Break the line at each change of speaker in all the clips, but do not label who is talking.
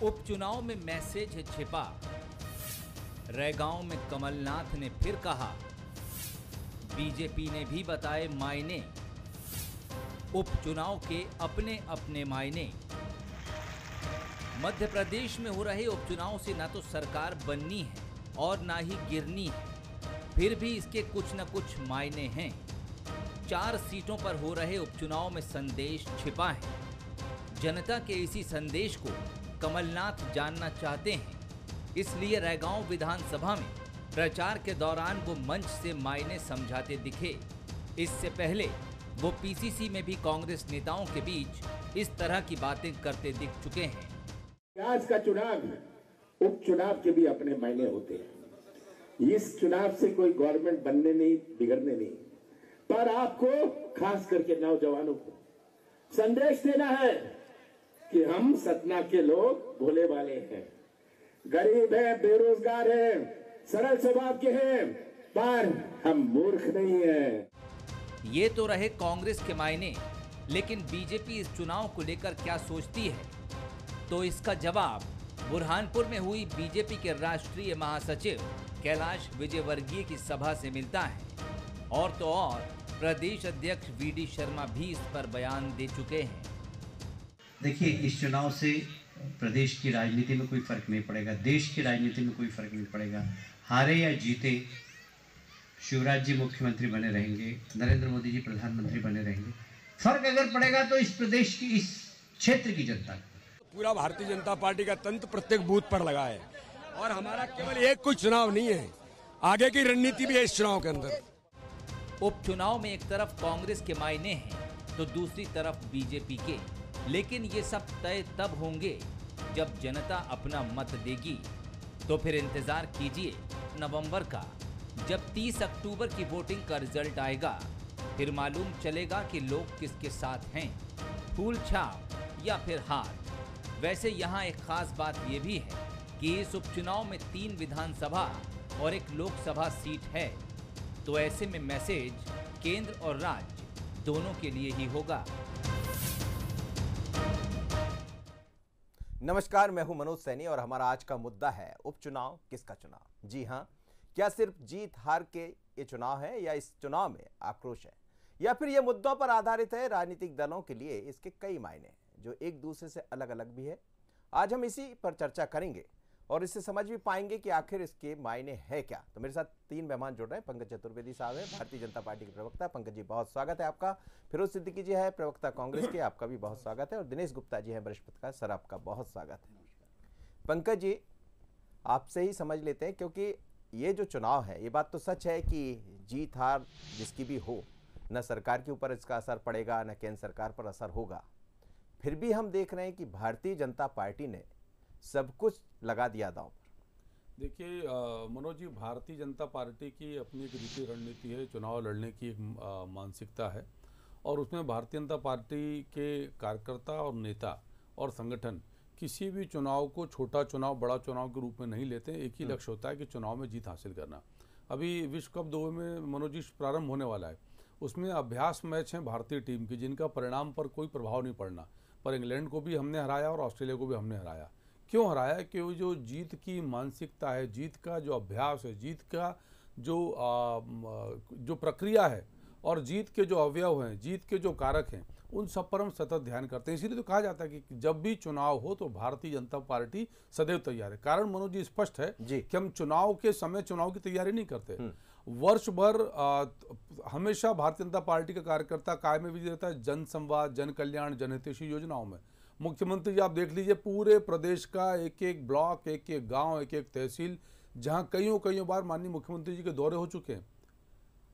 उपचुनाव में मैसेज है छिपा। रैगांव में कमलनाथ ने फिर कहा, बीजेपी ने भी बताए मायने। उपचुनाव के अपने अपने मायने। मध्य प्रदेश में हो रहे उपचुनाव से ना तो सरकार बननी है और ना ही गिरनी है, फिर भी इसके कुछ न कुछ मायने हैं। 4 सीटों पर हो रहे उपचुनाव में संदेश छिपा है। जनता के इसी संदेश को कमलनाथ जानना चाहते हैं, इसलिए रैगांव विधानसभा में प्रचार के दौरान वो मंच से मायने समझाते दिखे। इससे पहले वो पीसीसी में भी कांग्रेस नेताओं के बीच इस तरह की बातें करते दिख चुके हैं।
आज का चुनाव, उपचुनाव के भी अपने मायने होते हैं। इस चुनाव से कोई गवर्नमेंट बनने नहीं, बिगड़ने नहीं, पर आपको खास करके नौजवानों को संदेश देना है कि हम सतना के लोग भोले वाले हैं, गरीब हैं, बेरोजगार हैं, सरल स्वभाव के हैं, पर हम मूर्ख नहीं हैं।
ये तो रहे कांग्रेस के मायने, लेकिन बीजेपी इस चुनाव को लेकर क्या सोचती है? तो इसका जवाब बुरहानपुर में हुई बीजेपी के राष्ट्रीय महासचिव कैलाश विजयवर्गीय की सभा से मिलता है। और तो और प्रदेश अध्यक्ष वीडी शर्मा भी इस पर बयान दे चुके हैं।
देखिए, इस चुनाव से प्रदेश की राजनीति में कोई फर्क नहीं पड़ेगा, देश की राजनीति में कोई फर्क नहीं पड़ेगा। हारे या जीते, शिवराज जी मुख्यमंत्री बने रहेंगे, नरेंद्र मोदी जी प्रधानमंत्री बने रहेंगे। फर्क अगर पड़ेगा तो इस प्रदेश की, इस क्षेत्र की जनता को।
पूरा भारतीय जनता पार्टी का तंत्र प्रत्येक बूथ पर लगा है और हमारा केवल एक कोई चुनाव नहीं है, आगे की रणनीति भी है इस चुनाव के अंदर।
उपचुनाव में एक तरफ कांग्रेस के मायने हैं तो दूसरी तरफ बीजेपी के, लेकिन ये सब तय तब होंगे जब जनता अपना मत देगी। तो फिर इंतजार कीजिए नवंबर का, जब 30 अक्टूबर की वोटिंग का रिजल्ट आएगा। फिर मालूम चलेगा कि लोग किसके साथ हैं, फूल छाप या फिर हाथ। वैसे यहाँ एक खास बात ये भी है कि इस उपचुनाव में 3 विधानसभा और 1 लोकसभा सीट है, तो ऐसे में मैसेज केंद्र और राज्य दोनों के लिए ही होगा।
नमस्कार, मैं हूं मनोज सैनी और हमारा आज का मुद्दा है उपचुनाव किसका चुनाव। जी हां, क्या सिर्फ जीत हार के ये चुनाव है या इस चुनाव में आक्रोश है, या फिर ये मुद्दों पर आधारित है? राजनीतिक दलों के लिए इसके कई मायने हैं जो एक दूसरे से अलग अलग भी है। आज हम इसी पर चर्चा करेंगे और इससे समझ भी पाएंगे कि आखिर इसके मायने है क्या। तो मेरे साथ 3 मेहमान जुड़ रहे हैं। पंकज चतुर्वेदी साहब है, भारतीय जनता पार्टी के प्रवक्ता। पंकज जी, बहुत स्वागत है आपका। फिरोज सिद्दीकी जी है, प्रवक्ता कांग्रेस के, आपका भी बहुत स्वागत है। और दिनेश गुप्ता जी है, वरिष्ठ पत्रकार, सर आपका बहुत स्वागत है। पंकज जी, आपसे ही समझ लेते हैं, क्योंकि ये जो चुनाव है, ये बात तो सच है कि जीत हार जिसकी भी हो, न सरकार के ऊपर इसका असर पड़ेगा, न केंद्र सरकार पर असर होगा। फिर भी हम देख रहे हैं कि भारतीय जनता पार्टी ने सब कुछ लगा दिया दांव पर।
देखिए मनोज जी, भारतीय जनता पार्टी की अपनी एक रीति रणनीति है, चुनाव लड़ने की एक मानसिकता है, और उसमें भारतीय जनता पार्टी के कार्यकर्ता और नेता और संगठन किसी भी चुनाव को छोटा चुनाव बड़ा चुनाव के रूप में नहीं लेते। एक ही लक्ष्य होता है कि चुनाव में जीत हासिल करना। अभी विश्व कप 2 में मनोज जी प्रारंभ होने वाला है, उसमें अभ्यास मैच हैं भारतीय टीम की, जिनका परिणाम पर कोई प्रभाव नहीं पड़ना, पर इंग्लैंड को भी हमने हराया और ऑस्ट्रेलिया को भी हमने हराया। क्यों हराया? कि वो जो जीत की मानसिकता है, जीत का जो अभ्यास है, जीत का जो प्रक्रिया है और जीत के जो अवयव हैं, जीत के जो कारक हैं, उन सब पर हम सतत ध्यान करते हैं। इसीलिए तो कहा जाता है कि जब भी चुनाव हो तो भारतीय जनता पार्टी सदैव तैयार है। कारण मनोज जी स्पष्ट है कि हम चुनाव के समय चुनाव की तैयारी नहीं करते। वर्ष भर हमेशा भारतीय जनता पार्टी का कार्यकर्ता कायम में भी रहता है जन संवाद, जन कल्याण, जनहितैषी योजनाओं में। मुख्यमंत्री जी आप देख लीजिए, पूरे प्रदेश का एक एक ब्लॉक, एक एक गांव, एक एक तहसील, जहां कईयों बार माननीय मुख्यमंत्री जी के दौरे हो चुके हैं।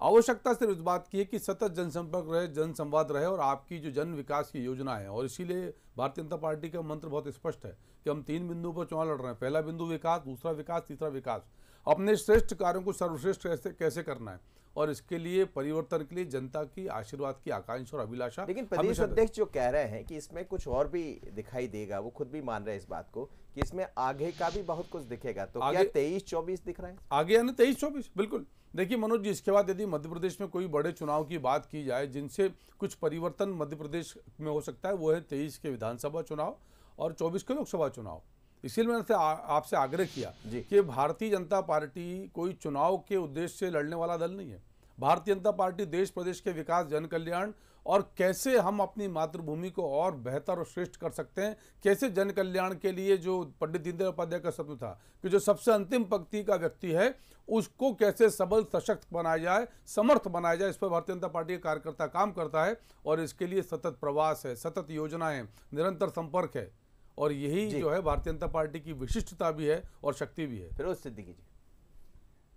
आवश्यकता सिर्फ इस बात की है कि सतत जनसंपर्क रहे, जन संवाद रहे और आपकी जो जन विकास की योजना है। और इसीलिए भारतीय जनता पार्टी का मंत्र बहुत स्पष्ट है कि हम 3 बिंदुओं पर चुनाव लड़ रहे हैं। पहला बिंदु विकास, दूसरा विकास, तीसरा विकास। अपने श्रेष्ठ कार्यों को सर्वश्रेष्ठ कैसे करना है, और इसके लिए परिवर्तन के लिए जनता की आशीर्वाद की आकांक्षा और अभिलाषा।
लेकिन प्रदेश अध्यक्ष जो कह रहे हैं कि इसमें कुछ और भी दिखाई देगा, वो खुद भी मान रहे हैं इस बात को कि इसमें आगे का भी बहुत कुछ दिखेगा। तो क्या 23-24 दिख रहा है आगे?
यानी 23-24 बिल्कुल। देखिए मनोज जी, इसके बाद यदि मध्य प्रदेश में कोई बड़े चुनाव की बात की जाए जिनसे कुछ परिवर्तन मध्य प्रदेश में हो सकता है, वो है 23 के विधानसभा चुनाव और 24 के लोकसभा चुनाव। इसीलिए मैंने आपसे आग्रह किया कि भारतीय जनता पार्टी कोई चुनाव के उद्देश्य से लड़ने वाला दल नहीं है। भारतीय जनता पार्टी देश प्रदेश के विकास, जन कल्याण और कैसे हम अपनी मातृभूमि को और बेहतर और श्रेष्ठ कर सकते हैं, कैसे जन कल्याण के लिए जो पंडित दीनदयाल उपाध्याय का सपना था कि जो सबसे अंतिम पंक्ति का व्यक्ति है उसको कैसे सबल, सशक्त बनाया जाए, समर्थ बनाया जाए, इस पर भारतीय जनता पार्टी का कार्यकर्ता काम करता है। और इसके लिए सतत प्रवास है, सतत योजनाएं, निरंतर संपर्क है, और यही जो है भारतीय जनता पार्टी की विशिष्टता भी है और शक्ति भी है।
फिरोज सिद्दीकी जी,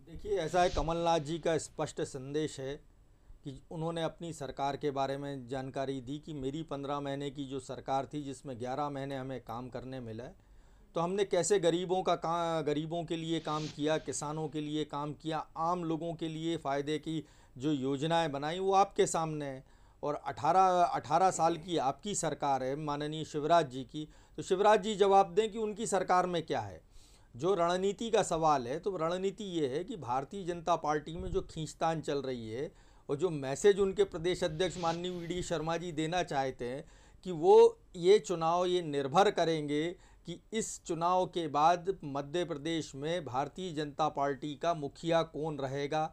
देखिए, ऐसा है, कमलनाथ जी का स्पष्ट संदेश है कि उन्होंने अपनी सरकार के बारे में जानकारी दी कि मेरी 15 महीने की जो सरकार थी जिसमें 11 महीने हमें काम करने मिला है, तो हमने कैसे गरीबों के लिए काम किया, किसानों के लिए काम किया, आम लोगों के लिए फ़ायदे की जो योजनाएं बनाई वो आपके सामने है। और 18 साल की आपकी सरकार है माननीय शिवराज जी की, तो शिवराज जी जवाब दें कि उनकी सरकार में क्या है। जो रणनीति का सवाल है, तो रणनीति ये है कि भारतीय जनता पार्टी में जो खींचतान चल रही है और जो मैसेज उनके प्रदेश अध्यक्ष माननीय वी.डी. शर्मा जी देना चाहते हैं कि वो ये चुनाव ये निर्भर करेंगे कि इस चुनाव के बाद मध्य प्रदेश में भारतीय जनता पार्टी का मुखिया कौन रहेगा,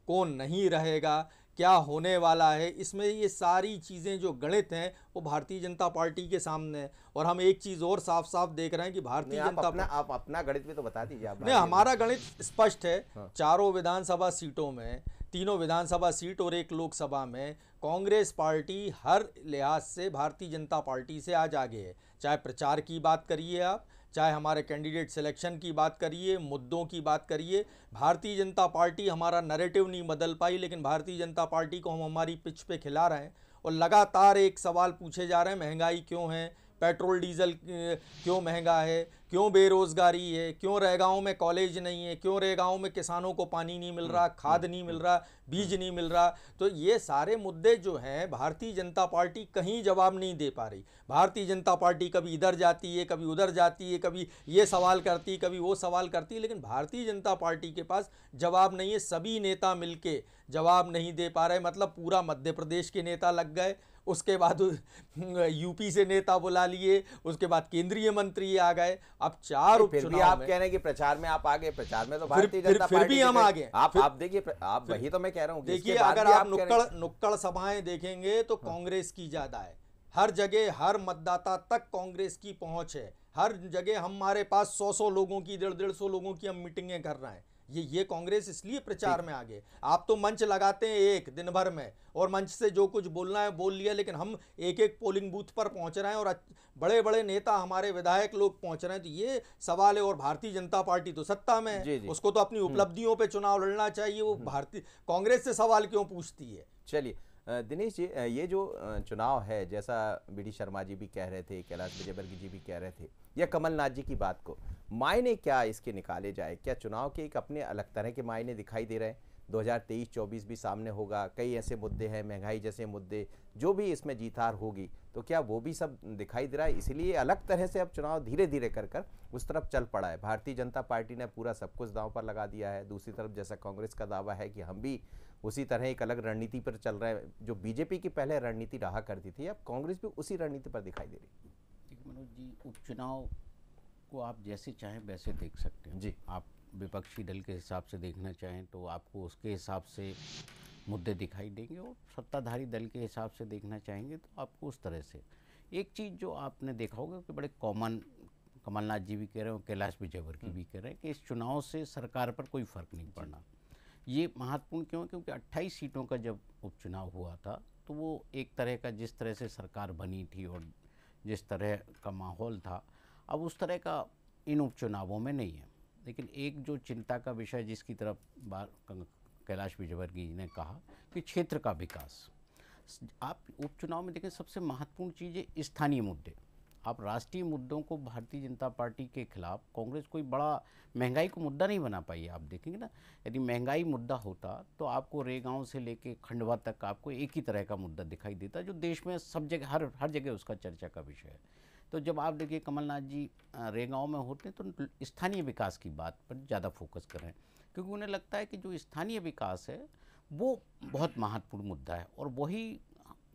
कौन नहीं रहेगा, क्या होने वाला है। इसमें ये सारी चीज़ें जो गणित हैं वो भारतीय जनता पार्टी के सामने है। और हम एक चीज़ और साफ साफ देख रहे हैं कि भारतीय जनता
आप अपना गणित भी तो बता दीजिए। आप
नहीं, हमारा गणित स्पष्ट है। चारों विधानसभा सीटों में, 3 विधानसभा सीट और 1 लोकसभा में कांग्रेस पार्टी हर लिहाज से भारतीय जनता पार्टी से आज आगे है। चाहे प्रचार की बात करिए आप, चाहे हमारे कैंडिडेट सिलेक्शन की बात करिए, मुद्दों की बात करिए, भारतीय जनता पार्टी हमारा नैरेटिव नहीं बदल पाई, लेकिन भारतीय जनता पार्टी को हम हमारी पिच पे खिला रहे हैं। और लगातार एक सवाल पूछे जा रहे हैं, महंगाई क्यों है, पेट्रोल डीजल क्यों महंगा है, क्यों बेरोज़गारी है, क्यों रेगांव में कॉलेज नहीं है, क्यों रेगांव में किसानों को पानी नहीं मिल रहा, खाद नहीं मिल रहा, बीज नहीं मिल रहा। तो ये सारे मुद्दे जो हैं भारतीय जनता पार्टी कहीं जवाब नहीं दे पा रही। भारतीय जनता पार्टी कभी इधर जाती है, कभी उधर जाती है, कभी ये सवाल करती है, कभी वो सवाल करती है, लेकिन भारतीय जनता पार्टी के पास जवाब नहीं है। सभी नेता मिलके जवाब नहीं दे पा रहे। मतलब पूरा मध्य प्रदेश के नेता लग गए, उसके बाद यूपी से नेता बुला लिए, उसके बाद केंद्रीय मंत्री आ गए। अब 4 उपचुनाव
आप कह रहे हैं कि प्रचार में आप आगे, प्रचार में तो भारतीय जनता
पार्टी फिर भी हम आगे।
आप देखिए, आप वही तो मैं कह रहा हूँ।
देखिए, अगर आप नुक्कड़ सभाएं देखेंगे तो कांग्रेस की ज्यादा है। हर जगह हर मतदाता तक कांग्रेस की पहुंच है। हर जगह हमारे पास 100 लोगों की, 150 लोगों की हम मीटिंगें कर रहे हैं। ये कांग्रेस इसलिए प्रचार में आगे। आप तो मंच लगाते हैं एक दिन भर में और मंच से जो कुछ बोलना है बोल लिया, लेकिन हम एक पोलिंग बूथ पर पहुंच रहे हैं और बड़े बड़े नेता, हमारे विधायक लोग पहुंच रहे हैं। तो ये सवाल है। और भारतीय जनता पार्टी तो सत्ता में है, उसको तो अपनी उपलब्धियों पे चुनाव लड़ना चाहिए। वो भारतीय कांग्रेस से सवाल क्यों पूछती है।
चलिए दिनेश जी, ये जो चुनाव है, जैसा वी.डी. शर्मा जी भी कह रहे थे, कैलाश विजयवर्गीय जी भी कह रहे थे, या कमलनाथ जी की बात को मायने क्या इसके निकाले जाए? क्या चुनाव के एक अपने अलग तरह के मायने दिखाई दे रहे हैं? 2023-24 भी सामने होगा, कई ऐसे मुद्दे हैं, महंगाई जैसे मुद्दे, जो भी इसमें जीत हार होगी, तो क्या वो भी सब दिखाई दे रहा है? इसलिए अलग तरह से अब चुनाव धीरे धीरे कर उस तरफ चल पड़ा है। भारतीय जनता पार्टी ने पूरा सब कुछ दांव पर लगा दिया है। दूसरी तरफ जैसा कांग्रेस का दावा है कि हम भी उसी तरह एक अलग रणनीति पर चल रहे हैं। जो बीजेपी की पहले रणनीति रहा करती थी, अब कांग्रेस भी उसी रणनीति पर दिखाई दे रही है।
मनोज जी, उपचुनाव को आप जैसे चाहें वैसे देख सकते हैं
जी।
आप विपक्षी दल के हिसाब से देखना चाहें तो आपको उसके हिसाब से मुद्दे दिखाई देंगे, और सत्ताधारी दल के हिसाब से देखना चाहेंगे तो आपको उस तरह से। एक चीज़ जो आपने देखा होगा कि बड़े कॉमन, कमलनाथ जी भी कह रहे हैं और कैलाश विजयवर्गीय भी कह रहे हैं कि इस चुनाव से सरकार पर कोई फ़र्क नहीं पड़ना। ये महत्वपूर्ण क्यों? क्योंकि 28 सीटों का जब उपचुनाव हुआ था तो वो एक तरह का, जिस तरह से सरकार बनी थी और जिस तरह का माहौल था, अब उस तरह का इन उपचुनावों में नहीं है। लेकिन एक जो चिंता का विषय जिसकी तरफ कैलाश विजयवर्गीय जी ने कहा कि क्षेत्र का विकास। आप उपचुनाव में देखें, सबसे महत्वपूर्ण चीज़ है स्थानीय मुद्दे। आप राष्ट्रीय मुद्दों को भारतीय जनता पार्टी के खिलाफ कांग्रेस कोई बड़ा महंगाई को मुद्दा नहीं बना पाई है। आप देखेंगे ना, यदि महंगाई मुद्दा होता तो आपको रेगांव से लेके खंडवा तक आपको एक ही तरह का मुद्दा दिखाई देता, जो देश में सब जगह हर जगह उसका चर्चा का विषय है। तो जब आप देखिए कमलनाथ जी रेगांव में होते हैं तो स्थानीय विकास की बात पर ज़्यादा फोकस कर रहे हैं, क्योंकि उन्हें लगता है कि जो स्थानीय विकास है वो बहुत महत्वपूर्ण मुद्दा है और वही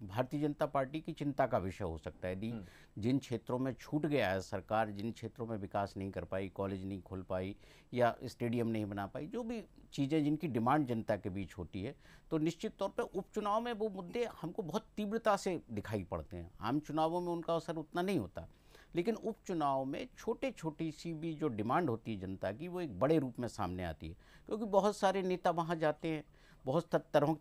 भारतीय जनता पार्टी की चिंता का विषय हो सकता है। यदि जिन क्षेत्रों में छूट गया है सरकार, जिन क्षेत्रों में विकास नहीं कर पाई, कॉलेज नहीं खोल पाई या स्टेडियम नहीं बना पाई, जो भी चीज़ें जिनकी डिमांड जनता के बीच होती है, तो निश्चित तौर पर उपचुनाव में वो मुद्दे हमको बहुत तीव्रता से दिखाई पड़ते हैं। आम चुनावों में उनका असर उतना नहीं होता, लेकिन उपचुनाव में छोटी सी भी जो डिमांड होती है जनता की, वो एक बड़े रूप में सामने आती है, क्योंकि बहुत सारे नेता वहाँ जाते हैं, बहुत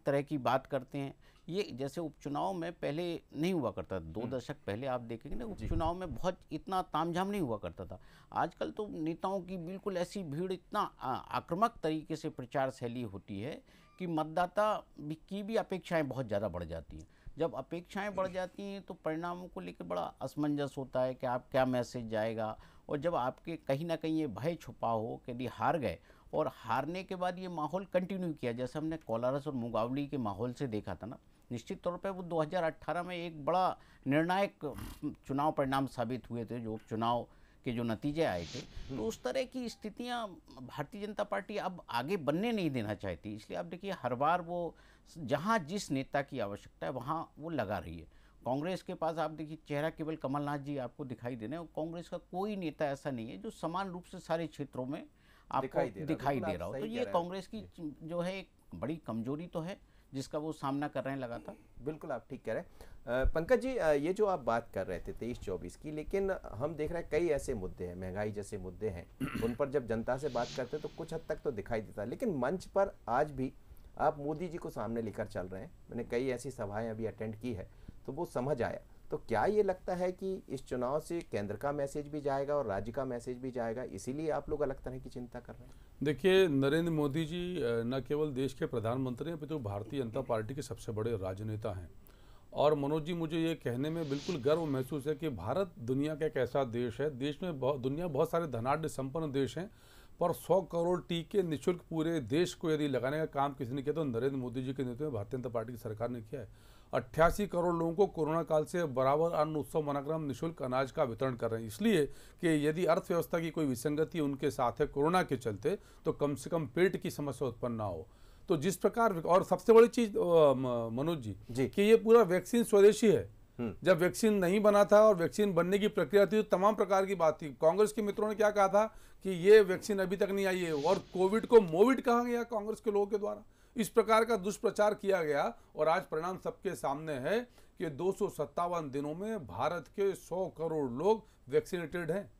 तरह की बात करते हैं। ये जैसे उपचुनाव में पहले नहीं हुआ करता, 2 दशक पहले आप देखेंगे ना, उपचुनाव में बहुत इतना तामझाम नहीं हुआ करता था। आजकल तो नेताओं की बिल्कुल ऐसी भीड़, इतना आक्रामक तरीके से प्रचार शैली होती है कि मतदाता की भी अपेक्षाएं बहुत ज़्यादा बढ़ जाती हैं। जब अपेक्षाएं बढ़ जाती हैं तो परिणामों को लेकर बड़ा असमंजस होता है कि आप क्या मैसेज जाएगा, और जब आपके कहीं ना कहीं ये भय छुपा हो कि यदि हार गए और हारने के बाद ये माहौल कंटिन्यू किया, जैसे हमने कोलारस और मुंगावली के माहौल से देखा था ना, निश्चित तौर पर वो 2018 में एक बड़ा निर्णायक चुनाव परिणाम साबित हुए थे, जो उपचुनाव के जो नतीजे आए थे। तो उस तरह की स्थितियां भारतीय जनता पार्टी अब आगे बनने नहीं देना चाहती। इसलिए आप देखिए, हर बार वो जहां जिस नेता की आवश्यकता है वहां वो लगा रही है। कांग्रेस के पास आप देखिए चेहरा केवल कमलनाथ जी आपको दिखाई दे रहे हैं, और कांग्रेस का कोई नेता ऐसा नहीं है जो समान रूप से सारे क्षेत्रों में आपको दिखाई दे रहा हो। तो ये कांग्रेस की जो है एक बड़ी कमजोरी तो है, जिसका वो सामना कर रहे हैं लगातार।
बिल्कुल आप ठीक कह रहे हैं। पंकज जी, ये जो आप बात कर रहे थे 23-24 की, लेकिन हम देख रहे हैं कई ऐसे मुद्दे हैं, महंगाई जैसे मुद्दे हैं, उन पर जब जनता से बात करते हैं तो कुछ हद तक तो दिखाई देता है, लेकिन मंच पर आज भी आप मोदी जी को सामने लेकर चल रहे हैं। मैंने कई ऐसी सभाएं अभी अटेंड की है, तो वो समझ आया। तो क्या ये लगता है कि इस चुनाव से केंद्र का मैसेज भी जाएगा और राज्य का मैसेज भी जाएगा, इसीलिए आप लोग अलग तरह की चिंता कर रहे हैं?
देखिए, नरेंद्र मोदी जी न केवल देश के प्रधानमंत्री हैं, तो भारतीय जनता पार्टी के सबसे बड़े राजनेता हैं। और मनोज जी, मुझे ये कहने में बिल्कुल गर्व महसूस है कि भारत दुनिया का एक ऐसा देश है, देश में दुनिया बहुत सारे धनाढ्य संपन्न देश हैं, पर 100 करोड़ टीके निःशुल्क पूरे देश को यदि लगाने का काम किसी ने किया तो नरेंद्र मोदी जी के नेतृत्व में भारतीय जनता पार्टी की सरकार ने किया है। 88 करोड़ लोगों को कोरोना काल से बराबर अन्न उत्सव मनाकर हम निःशुल्क अनाज का वितरण कर रहे हैं, इसलिए कि यदि अर्थव्यवस्था की कोई विसंगति उनके साथ है कोरोना के चलते, तो कम से कम पेट की समस्या उत्पन्न ना हो। तो जिस प्रकार, और सबसे बड़ी चीज मनोज जी कि ये पूरा वैक्सीन स्वदेशी है। जब वैक्सीन नहीं बना था और वैक्सीन बनने की प्रक्रिया थी, तो तमाम प्रकार की बात थी। कांग्रेस के मित्रों ने क्या कहा था कि ये वैक्सीन अभी तक नहीं आई है, और कोविड को मोविड कहा गया कांग्रेस के लोगों के द्वारा। इस प्रकार का दुष्प्रचार किया गया, और आज परिणाम सबके सामने है कि 257 दिनों में भारत के 100 करोड़ लोग वैक्सीनेटेड हैं,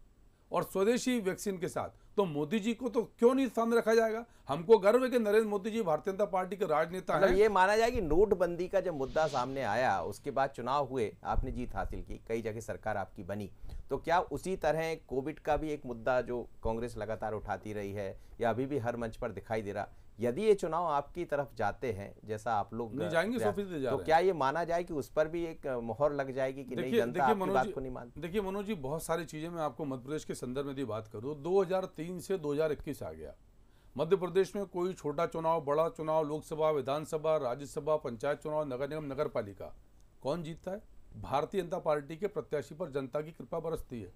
और स्वदेशी वैक्सीन के साथ। तो मोदी जी को तो क्यों नहीं सामने रखा जाएगा? हमको गर्व है कि नरेंद्र मोदी जी भारतीय जनता पार्टी के राजनेता हैं।
ये माना जाए कि नोटबंदी का जब मुद्दा सामने आया, उसके बाद चुनाव हुए, आपने जीत हासिल की, कई जगह सरकार आपकी बनी, तो क्या उसी तरह कोविड का भी एक मुद्दा जो कांग्रेस लगातार उठाती रही है, या अभी भी हर मंच पर दिखाई दे रहा, यदि ये चुनाव आपकी तरफ जाते हैं जैसा आप लोग
नहीं जाएंगे,
तो क्या ये माना जाए कि उस पर भी एक मोहर लग जाएगी कि नहीं, जनता आपकी बात को नहीं मानती?
देखिए मनोज जी, बहुत सारी चीजें, मैं आपको मध्य प्रदेश के संदर्भ में यदि बात करूं, 2003 से 2021 आ गया। मध्य प्रदेश में कोई छोटा चुनाव, बड़ा चुनाव, लोकसभा, विधानसभा, राज्यसभा, पंचायत चुनाव, नगर निगम, नगर पालिका, कौन जीतता है? भारतीय जनता पार्टी के प्रत्याशी पर जनता की कृपा बरसती है।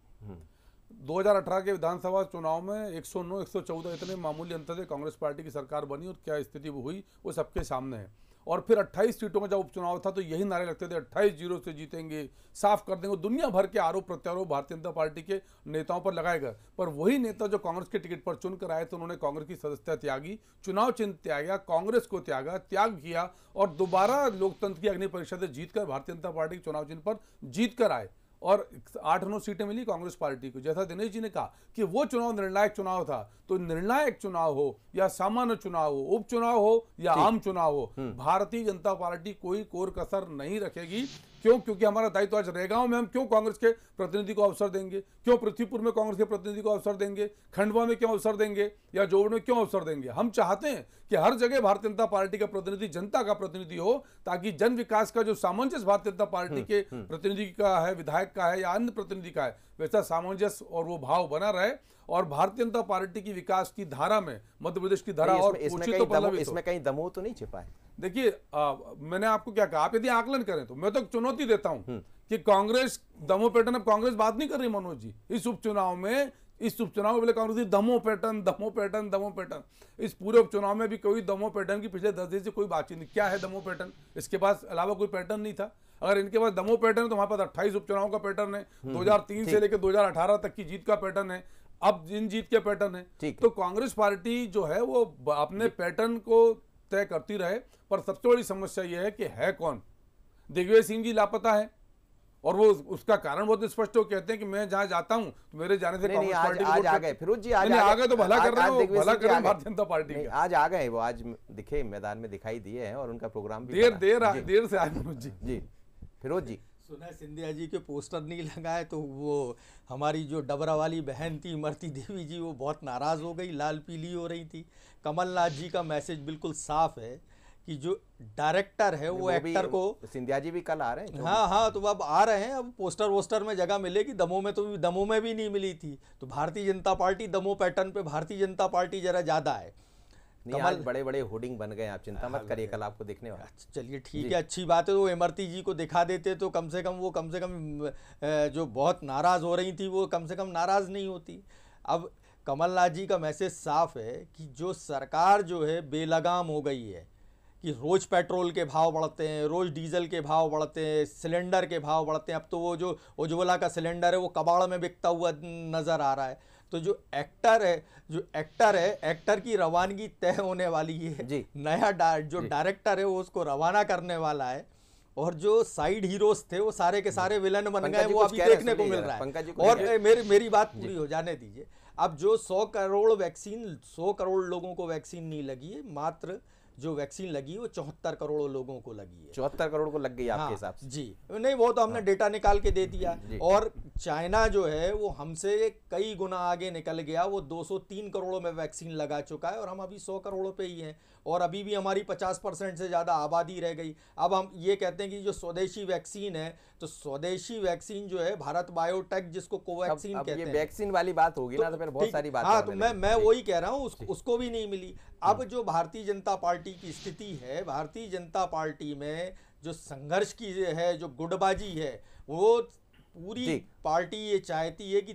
2018 के विधानसभा चुनाव में 109, 114 इतने मामूली अंतर से कांग्रेस पार्टी की सरकार बनी, और क्या स्थिति हुई वो सबके सामने है। और फिर 28 सीटों का जब उपचुनाव था तो यही नारे लगते थे, 28-0 से जीतेंगे, साफ कर देंगे। दुनिया भर के आरोप प्रत्यारोप भारतीय जनता पार्टी के नेताओं पर लगाए गए, पर वही नेता जो कांग्रेस के टिकट पर चुनकर आए तो उन्होंने कांग्रेस की सदस्यता त्यागी, चुनाव चिन्ह त्यागा, कांग्रेस को त्याग किया, और दोबारा लोकतंत्र की अग्नि परीक्षा से जीतकर भारतीय जनता पार्टी के चुनाव चिन्ह पर जीतकर आए, और 8-9 सीटें मिली कांग्रेस पार्टी को। जैसा दिनेश जी ने कहा कि वो चुनाव निर्णायक चुनाव था, तो निर्णायक चुनाव हो या सामान्य चुनाव हो, उपचुनाव हो या आम चुनाव हो, भारतीय जनता पार्टी कोई कोर कसर नहीं रखेगी। क्यों? क्योंकि हमारा दायित्व आज रेगांव में हम क्यों कांग्रेस के प्रतिनिधि को अवसर देंगे, क्यों पृथ्वीपुर में कांग्रेस के प्रतिनिधि को अवसर देंगे, खंडवा में क्यों अवसर देंगे, या जोड़ में क्यों अवसर देंगे? हम चाहते हैं कि हर जगह भारतीय जनता पार्टी का प्रतिनिधि जनता का प्रतिनिधि हो, ताकि जन विकास का जो सामंजस्य भारतीय जनता पार्टी के प्रतिनिधि का है, विधायक का है या अन्य प्रतिनिधि का है, वैसा सामंजस्य और वो भाव बना रहे, और भारतीय जनता पार्टी की विकास की धारा में मध्य प्रदेश की धारा और
इसमें कहीं दमोह तो नहीं छिपा है?
देखिए, मैंने आपको क्या कहा, आप यदि आकलन करें तो मैं तो चुनौती देता हूं कि कांग्रेस दमोह पैटर्न, अब कांग्रेस बात नहीं कर रही मनोज जी इस उपचुनाव में पहले कांग्रेस दमोह पैटर्न, इस पूरे उपचुनाव में भी कोई दमोह पैटर्न की पिछले 10 दिन से कोई बातचीत नहीं। क्या है दमोह पैटर्न? इसके पास अलावा कोई पैटर्न नहीं था। अगर इनके पास दमोह पैटर्न है तो हमारे पास 28 उपचुनाव का पैटर्न है, 2003 से लेकर 2018 तक की जीत का पैटर्न है, अब इन जीत के पैटर्न है। तो कांग्रेस पार्टी जो है वो अपने पैटर्न को तय करती रहे, पर सबसे बड़ी समस्या यह है कि है कौन। दिग्विजय सिंह जी लापता है और वो उसका कारण बहुत स्पष्ट हो, कहते हैं कि मैं जहां जाता हूं तो मेरे जाने से कांग्रेस पार्टी
आज आ गए फिरोज जी, आज
आ गए तो भला कर रहे हो, भला कर रहे हैं भारतीय जनता पार्टी का।
आज आ गए वो, आज दिखे मैदान में दिखाई दिए हैं और उनका प्रोग्राम भी
देर से आज मनोज
जी। फिरोज जी,
सुना सिंधिया जी के पोस्टर नहीं लगाए तो वो हमारी जो डबरा वाली बहन थी इमरती देवी जी, वो बहुत नाराज हो गई, लाल पीली हो रही थी। कमलनाथ जी का मैसेज बिल्कुल साफ है कि जो डायरेक्टर है वो एक्टर को,
सिंधिया जी भी कल आ रहे हैं।
हाँ, तो अब आ रहे हैं, अब पोस्टर वोस्टर में जगह मिलेगी। दमोह में तो दमोह में भी नहीं मिली थी, तो भारतीय जनता पार्टी दमोह पैटर्न पे भारतीय जनता पार्टी जरा ज्यादा है।
आज बड़े बड़े होर्डिंग बन गए, आप चिंता मत करिए, कल आपको दिखने वाला।
चलिए ठीक है, अच्छी बात है। वो इमरती जी को दिखा देते तो कम से कम जो बहुत नाराज हो रही थी वो कम से कम नाराज नहीं होती। अब कमलनाथ जी का मैसेज साफ है कि जो सरकार जो है बेलगाम हो गई है, कि रोज़ पेट्रोल के भाव बढ़ते हैं, रोज़ डीजल के भाव बढ़ते हैं, सिलेंडर के भाव बढ़ते हैं। अब तो वो जो उज्ज्वला का सिलेंडर है वो कबाड़ में बिकता हुआ नज़र आ रहा है। तो जो एक्टर है एक्टर की रवानगी तय होने वाली है जी। नया जो डायरेक्टर है वो उसको रवाना करने वाला है, और जो साइड हीरोज थे वो सारे के सारे विलन बन गए, वो अभी देखने को मिल रहा है। और मेरी बात पूरी हो जाने दीजिए। अब जो 100 करोड़ लोगों को वैक्सीन नहीं लगी है, मात्र जो वैक्सीन लगी है वो 74 करोड़ लोगों को लगी है।
74 करोड़ को लग गई आपके हिसाब से?
जी नहीं, वो तो हमने डेटा निकाल के दे दिया। और चाइना जो है वो हमसे कई गुना आगे निकल गया, वो 203 करोड़ में वैक्सीन लगा चुका है और हम अभी 100 करोड़ पे ही हैं, और अभी भी हमारी 50% से ज़्यादा आबादी रह गई। अब हम ये कहते हैं कि जो स्वदेशी वैक्सीन है, तो स्वदेशी वैक्सीन जो है भारत बायोटेक, जिसको कोवैक्सीन कहते हैं,
वैक्सीन वाली बात होगी ना, तो फिर बहुत सारी बात।
हाँ, तो मैं वही कह रहा हूँ, उसको भी नहीं मिली। अब जो भारतीय जनता पार्टी की स्थिति है, भारतीय जनता पार्टी में जो संघर्ष की है, जो गुटबाजी है, वो पूरी पार्टी ये चाहती है कि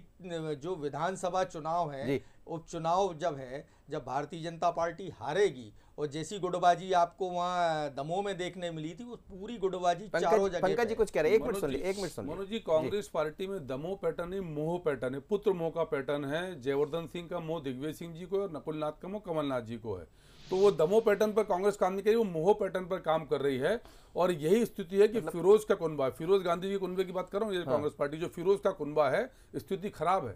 जो विधानसभा चुनाव है, उपचुनाव जब भारतीय जनता पार्टी हारेगी, और जैसी गुटबाजी आपको वहाँ दमोह में देखने मिली थी, वो पूरी गुटबाजी चारों जगह।
पंकज जी कुछ कह रहे हैं, एक मिनट सुन लीजिए।
मनोज जी, कांग्रेस पार्टी में दमोह पैटर्न नहीं, मोह पैटर्न है, पुत्र मोह का पैटर्न है। जयवर्धन सिंह का मोह दिग्विजय सिंह जी को है, और नकुलनाथ का मोह कमलनाथ जी को है। तो वो दमोह पैटर्न पर कांग्रेस काम नहीं कर रही, वो मोह पैटर्न पर काम कर रही है। और यही स्थिति है कि फिरोज का कुनबा, फिरोज गांधी जी कुनबे की बात कर रहा हूँ, ये कांग्रेस पार्टी जो फिरोज का कुनबा है, स्थिति खराब है।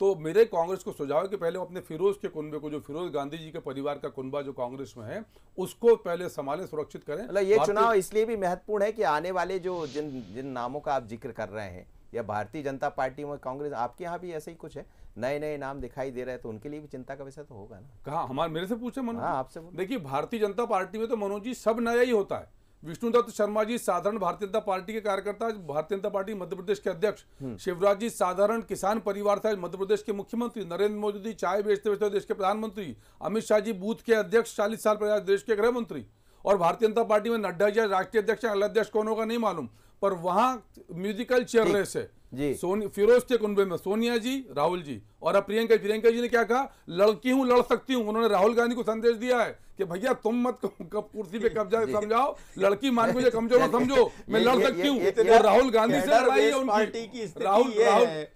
तो मेरे कांग्रेस को सुझाव है कि पहले अपने फिरोज के कुनबे को, जो फिरोज गांधी जी के परिवार का कुनबा जो कांग्रेस में है, उसको पहले संभालें, सुरक्षित करें।
मतलब ये चुनाव इसलिए भी महत्वपूर्ण है कि आने वाले जो जिन नामों का आप जिक्र कर रहे हैं, या भारतीय जनता पार्टी में कांग्रेस, आपके यहाँ भी ऐसा ही कुछ है, नए नाम दिखाई दे रहे हैं, तो उनके लिए भी चिंता का विषय तो होगा ना।
कहा मेरे से पूछे मनोज?
हाँ, आपसे।
देखिए, भारतीय जनता पार्टी में तो मनोज जी सब नया ही होता है। विष्णुदत्त शर्मा जी साधारण भारतीय जनता पार्टी के कार्यकर्ता, भारतीय जनता पार्टी मध्य प्रदेश के अध्यक्ष। शिवराज जी साधारण किसान परिवार था, मध्य प्रदेश के मुख्यमंत्री। नरेंद्र मोदी जी चाय बेचते बेचते देश के प्रधानमंत्री। अमित शाह जी बूथ के अध्यक्ष, 40 साल पहले देश के गृह मंत्री। और भारतीय जनता पार्टी में नड्डा जी राष्ट्रीय अध्यक्ष, अध्यक्ष कौन होगा नहीं मालूम, पर वहां म्यूजिकल चेयर रेस है। फिरोज के कुनबे में सोनिया जी, राहुल जी, और अब प्रियंका जी ने क्या कहा, लड़की हूं, लड़ सकती हूं। उन्होंने राहुल गांधी को संदेश दिया है कि भैया तुम मत कुर्सी पे कब्जा समझाओ, लड़की मान मुझे कमजोर मत समझो, मैं लड़ सकती हूँ। और राहुल गांधी से लड़ाई है उनकी, राहुल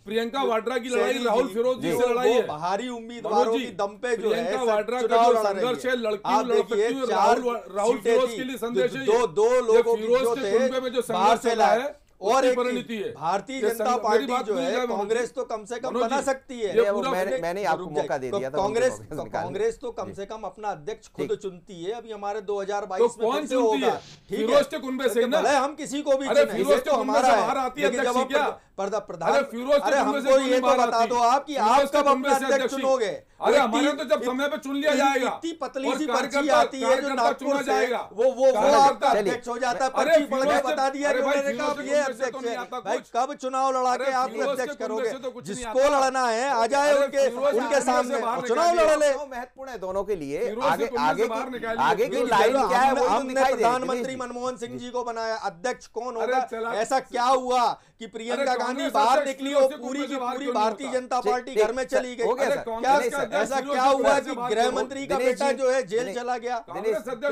प्रियंका वाड्रा की लड़ाई राहुल फिरोज जी से लड़ाई है।
बाहरी उम्मीदवारों की दम पे जो है
प्रियंका वाड्रा का जो संघर्ष है, लड़की लड़ सकती हूँ, राहुल फिरोज के लिए संदेश है।
दो लोगों
फिरोज के कुनबे में जो संघर्ष चला है,
और एक भारतीय जनता पार्टी जो है, कांग्रेस तो कम से कम बना सकती है।
मैंने आपको मौका दे दिया था।
कांग्रेस तो कम से कम अपना अध्यक्ष खुद चुनती है। अभी हमारे 2022 में
कौन चुनती है? फिरोज के कुनबे से ना,
हम किसी को भी
फिरोज के हमारा है।
अरे हमको ये तो बता दो आप कि आप कब अपना अध्यक्ष चुनोगे?
अरे हमारे तो जब समय पे चुन लिया जाएगा,
इतनी पतली सी पर्ची आती है जो नागपुर से, वो आपका अध्यक्ष हो जाता है। पर्ची पढ़ के बता दिया ये अध्यक्ष है। भाई कब चुनाव लड़ा के आप अध्यक्ष करोगे? जिसको लड़ना है आ जाए उनके सामने चुनाव लड़ ले।
महत्वपूर्ण है दोनों के लिए। आगे की लाइन क्या है?
हमने प्रधानमंत्री मनमोहन सिंह जी को बनाया, अध्यक्ष कौन होगा? ऐसा क्या हुआ कि प्रियंका गांधी बाहर निकली और पूरी की पूरी भारतीय जनता पार्टी घर में चली गई? ऐसा क्या हुआ कि गृह मंत्री का बेटा जो है जेल चला गया?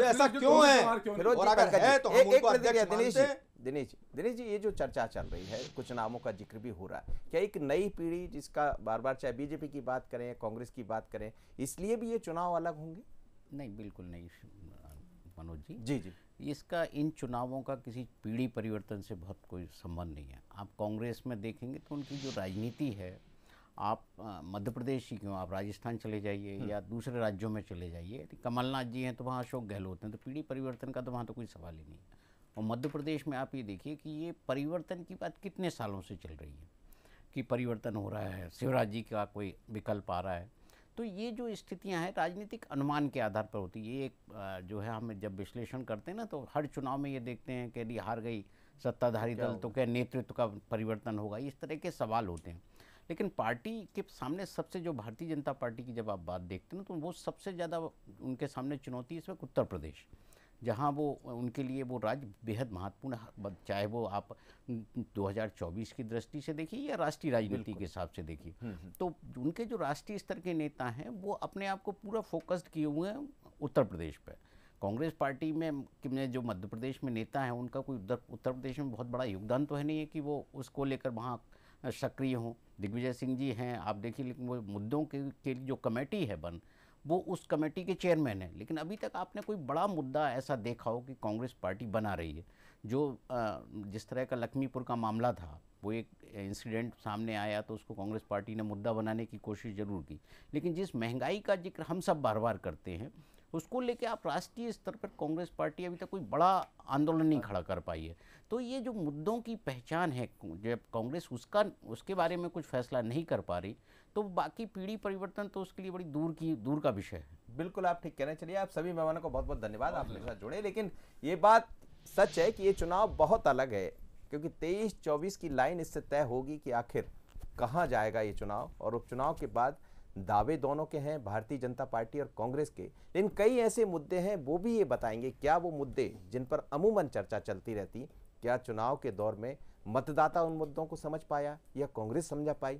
ऐसा क्यों है? और अगर है तो हम उनको अध्यक्ष मानते हैं।
दिनेश जी, ये जो चर्चा चल रही है, कुछ नामों का जिक्र भी हो रहा है, क्या एक नई पीढ़ी जिसका बार बार चाहे बीजेपी की बात करें या कांग्रेस की बात करें, इसलिए भी ये चुनाव अलग होंगे?
नहीं, बिल्कुल नहीं मनोज जी।
जी जी।
इसका इन चुनावों का किसी पीढ़ी परिवर्तन से बहुत कोई संबंध नहीं है। आप कांग्रेस में देखेंगे तो उनकी जो राजनीति है, आप मध्य प्रदेश ही क्यों, आप राजस्थान चले जाइए या दूसरे राज्यों में चले जाइए, कमलनाथ जी हैं तो वहाँ अशोक गहलोत हैं, तो पीढ़ी परिवर्तन का तो वहाँ तो कोई सवाल ही नहीं है। और मध्य प्रदेश में आप ये देखिए कि ये परिवर्तन की बात कितने सालों से चल रही है कि परिवर्तन हो रहा है, शिवराज जी का कोई विकल्प आ रहा है। तो ये जो स्थितियां हैं राजनीतिक अनुमान के आधार पर होती है। ये एक जो है, हम जब विश्लेषण करते हैं ना तो हर चुनाव में ये देखते हैं कि यदि हार गई सत्ताधारी दल तो क्या नेतृत्व का परिवर्तन होगा, इस तरह के सवाल होते हैं। लेकिन पार्टी के सामने सबसे, जो भारतीय जनता पार्टी की जब आप बात देखते हैं ना, तो वो सबसे ज़्यादा उनके सामने चुनौती इस वक्त उत्तर प्रदेश, जहाँ वो उनके लिए वो राज्य बेहद महत्वपूर्ण है, चाहे वो आप 2024 की दृष्टि से देखिए या राष्ट्रीय राजनीति के हिसाब से देखिए। तो उनके जो राष्ट्रीय स्तर के नेता हैं वो अपने आप को पूरा फोकस्ड किए हुए हैं उत्तर प्रदेश पर। कांग्रेस पार्टी में जो मध्य प्रदेश में नेता हैं उनका कोई उत्तर प्रदेश में बहुत बड़ा योगदान तो है नहीं है कि वो उसको लेकर वहाँ सक्रिय हों। दिग्विजय सिंह जी हैं, आप देखिए, लेकिन वो मुद्दों के जो कमेटी है वो उस कमेटी के चेयरमैन हैं। लेकिन अभी तक आपने कोई बड़ा मुद्दा ऐसा देखा हो कि कांग्रेस पार्टी बना रही है? जो जिस तरह का लक्ष्मीपुर का मामला था, वो एक इंसिडेंट सामने आया तो उसको कांग्रेस पार्टी ने मुद्दा बनाने की कोशिश जरूर की, लेकिन जिस महंगाई का जिक्र हम सब बार बार करते हैं उसको लेके आप राष्ट्रीय स्तर पर कांग्रेस पार्टी अभी तक कोई बड़ा आंदोलन नहीं खड़ा कर पाई है। तो ये जो मुद्दों की पहचान है, जब कांग्रेस उसके बारे में कुछ फैसला नहीं कर पा रही, तो बाकी पीढ़ी परिवर्तन तो उसके लिए बड़ी दूर का विषय है।
बिल्कुल, आप ठीक कह रहे हैं। चलिए, आप सभी मेहमानों को बहुत बहुत धन्यवाद, आप मेरे साथ जुड़े। लेकिन ये बात सच है कि ये चुनाव बहुत अलग है, क्योंकि 23-24 की लाइन इससे तय होगी कि आखिर कहाँ जाएगा ये चुनाव। और उपचुनाव के बाद दावे दोनों के हैं, भारतीय जनता पार्टी और कांग्रेस के, लेकिन कई ऐसे मुद्दे हैं वो भी ये बताएंगे। क्या वो मुद्दे जिन पर अमूमन चर्चा चलती रहती, क्या चुनाव के दौर में मतदाता उन मुद्दों को समझ पाया या कांग्रेस समझा पाई,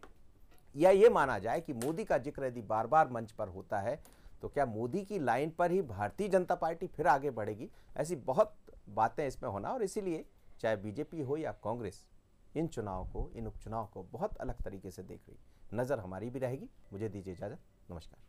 या ये माना जाए कि मोदी का जिक्र यदि बार बार मंच पर होता है तो क्या मोदी की लाइन पर ही भारतीय जनता पार्टी फिर आगे बढ़ेगी? ऐसी बहुत बातें इसमें होना, और इसीलिए चाहे बीजेपी हो या कांग्रेस, इन उपचुनाव को बहुत अलग तरीके से देख रही। नज़र हमारी भी रहेगी। मुझे दीजिए इजाज़त, नमस्कार।